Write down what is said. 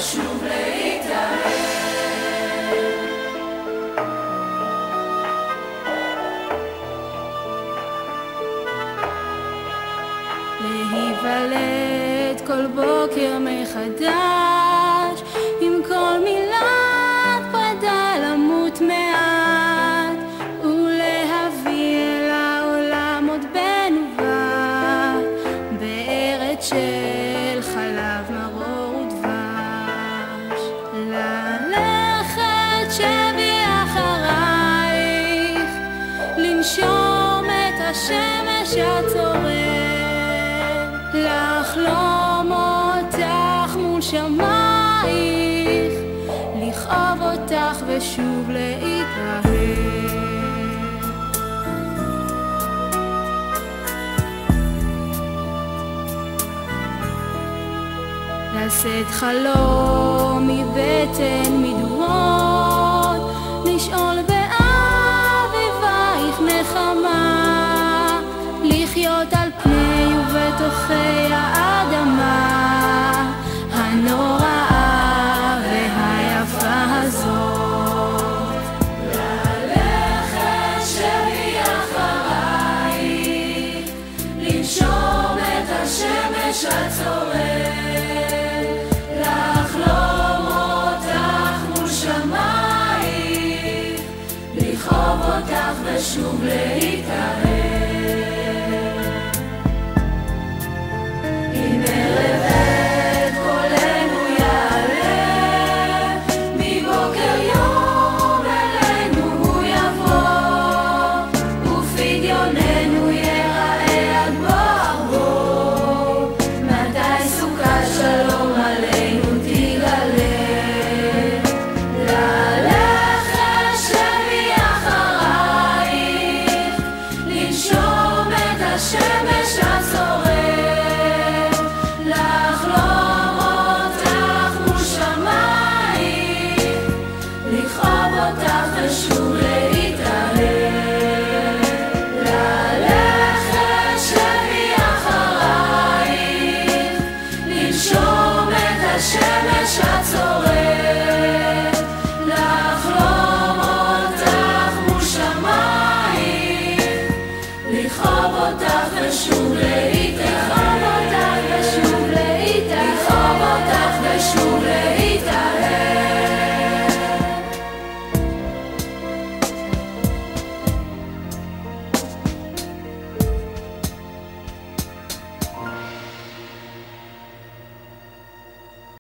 ושוב להתאהב. להיוולד כל בוקר מחדש, עם כל מילת פרידה למות מעט, ולהביא אל העולם עוד בן ובת, בארץ של חלב מרור ודבש. ללכת שבי אחרייך, לנשום את השמש הצורר, לחלום אותך מול שמייך, לכאוב אותך ושוב להתאהב. לשאת חלום מבטן מדורות, לשאול באביבייך נחמה, לחיות על פני ובתוכי האדמה הנוראה והיפה הזאת. ללכת שבי אחרייך, לנשום את השמש הצורר, לחלום אותך מול שמייך, לכאוב אותך ושוב להתאהב.